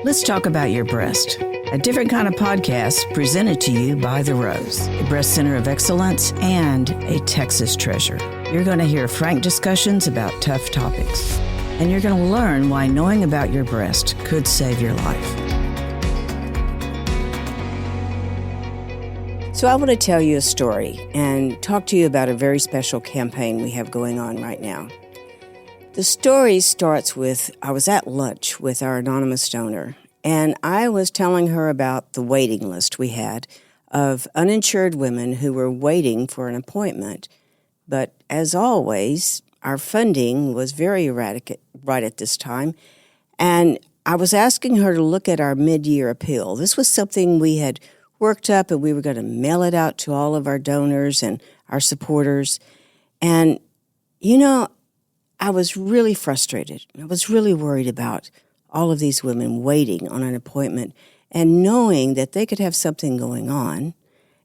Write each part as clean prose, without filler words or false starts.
Let's talk about your breast. A different kind of podcast presented to you by The Rose, a breast center of excellence and a Texas treasure. You're going to hear frank discussions about tough topics, and you're going to learn why knowing about your breast could save your life. So I want to tell you a story and talk to you about a very special campaign we have going on right now. The story starts with, I was at lunch with our anonymous donor, and I was telling her about the waiting list we had of uninsured women who were waiting for an appointment. But as always, our funding was very erratic right at this time, and I was asking her to look at our mid-year appeal. This was something we had worked up, and we were going to mail it out to all of our donors and our supporters. And, I was really frustrated. I was really worried about all of these women waiting on an appointment and knowing that they could have something going on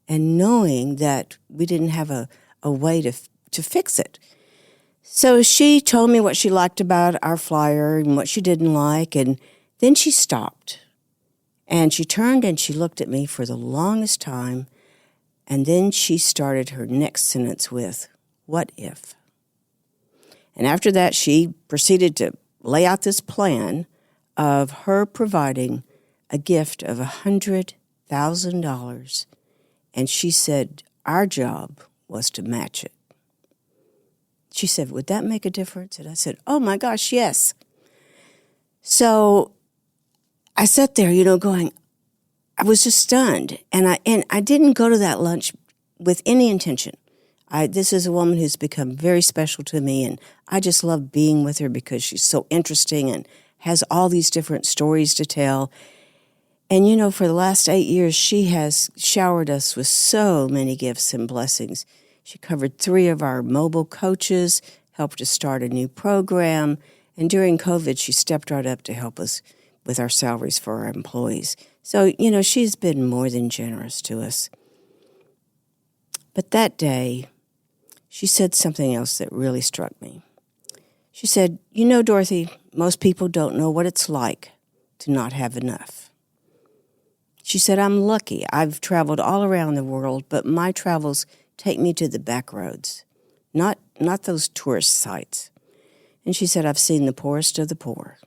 and knowing that we didn't have a way to fix it. So she told me what she liked about our flyer and what she didn't like, and then she stopped. And she turned and she looked at me for the longest time, and then she started her next sentence with, "What if?" And after that, she proceeded to lay out this plan of her providing a gift of $100,000, and she said our job was to match it. She said, "Would that make a difference?" And I said, "Oh my gosh, yes." So I sat there, going, I was just stunned. And I didn't go to that lunch with any intention. This is a woman who's become very special to me, and I just love being with her because she's so interesting and has all these different stories to tell. And, for the last 8 years, she has showered us with so many gifts and blessings. She covered 3 of our mobile coaches, helped us start a new program, and during COVID, she stepped right up to help us with our salaries for our employees. So, she's been more than generous to us. But that day, she said something else that really struck me. She said, Dorothy, most people don't know what it's like to not have enough. She said, I'm lucky. I've traveled all around the world, but my travels take me to the back roads, not those tourist sites. And she said, I've seen the poorest of the poor.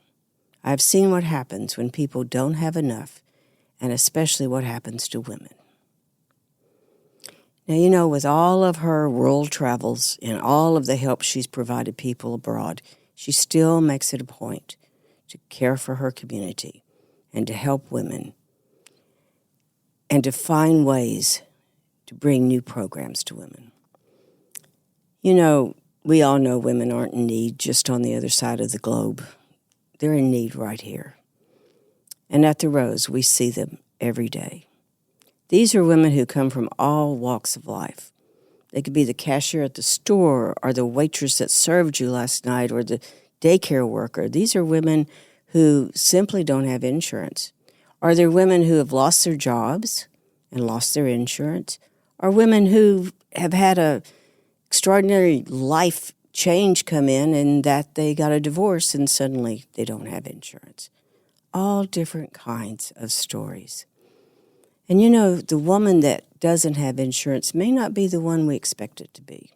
I've seen what happens when people don't have enough, and especially what happens to women. Now, with all of her world travels and all of the help she's provided people abroad, she still makes it a point to care for her community and to help women and to find ways to bring new programs to women. We all know women aren't in need just on the other side of the globe. They're in need right here. And at the Rose, we see them every day. These are women who come from all walks of life. They could be the cashier at the store or the waitress that served you last night or the daycare worker. These are women who simply don't have insurance. Are there women who have lost their jobs and lost their insurance? Or women who have had a extraordinary life change come in and that they got a divorce and suddenly they don't have insurance. All different kinds of stories. And the woman that doesn't have insurance may not be the one we expect it to be.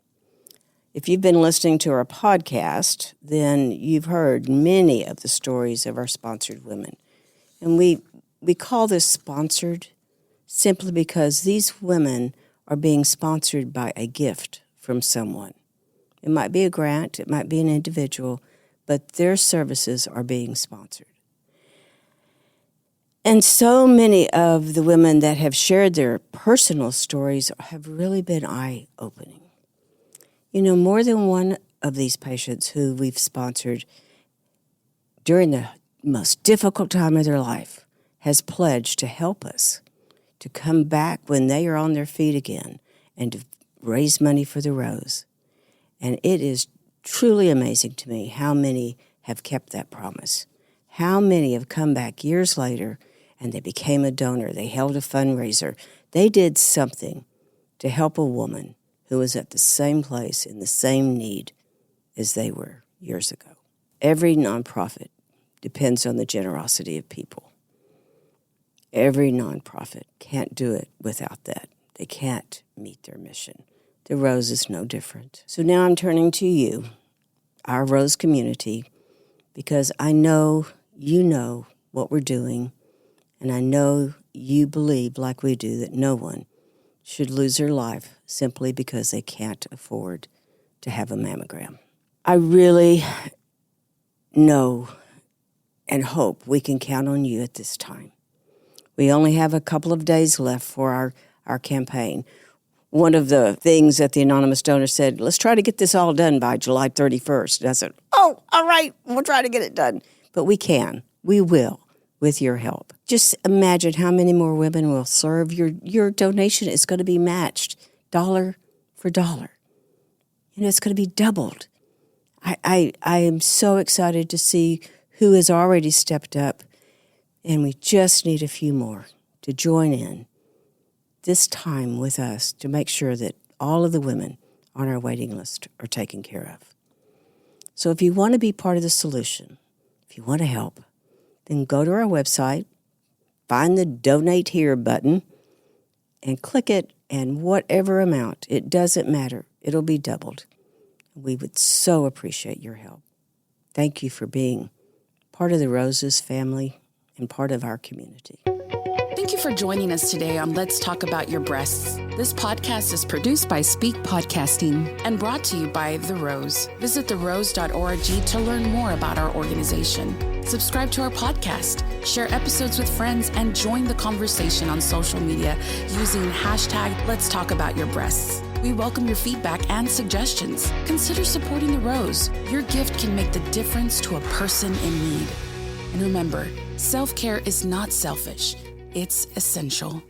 If you've been listening to our podcast, then you've heard many of the stories of our sponsored women. And we call this sponsored simply because these women are being sponsored by a gift from someone. It might be a grant, it might be an individual, but their services are being sponsored. And so many of the women that have shared their personal stories have really been eye-opening. More than one of these patients who we've sponsored during the most difficult time of their life has pledged to help us to come back when they are on their feet again and to raise money for the Rose. And it is truly amazing to me how many have kept that promise. How many have come back years later and they became a donor. They held a fundraiser. They did something to help a woman who was at the same place in the same need as they were years ago. Every nonprofit depends on the generosity of people. Every nonprofit can't do it without that. They can't meet their mission. The Rose is no different. So now I'm turning to you, our Rose community, because I know you know what we're doing, and I know you believe, like we do, that no one should lose their life simply because they can't afford to have a mammogram. I really know and hope we can count on you at this time. We only have a couple of days left for our campaign. One of the things that the anonymous donor said, let's try to get this all done by July 31st. And I said, oh, all right, we'll try to get it done. But we can. We will, with your help. Just imagine how many more women will serve. Your donation is going to be matched dollar for dollar. It's going to be doubled. I am so excited to see who has already stepped up, and we just need a few more to join in this time with us to make sure that all of the women on our waiting list are taken care of. So if you want to be part of the solution, if you want to help, then go to our website, find the Donate Here button, and click it, and whatever amount, it doesn't matter, it'll be doubled. We would so appreciate your help. Thank you for being part of the Roses family and part of our community. Thank you for joining us today on Let's Talk About Your Breasts. This podcast is produced by Speak Podcasting and brought to you by The Rose. Visit therose.org to learn more about our organization. Subscribe to our podcast, share episodes with friends, and join the conversation on social media using hashtag Let's Talk About Your Breasts. We welcome your feedback and suggestions. Consider supporting The Rose. Your gift can make the difference to a person in need. And remember, self-care is not selfish. It's essential.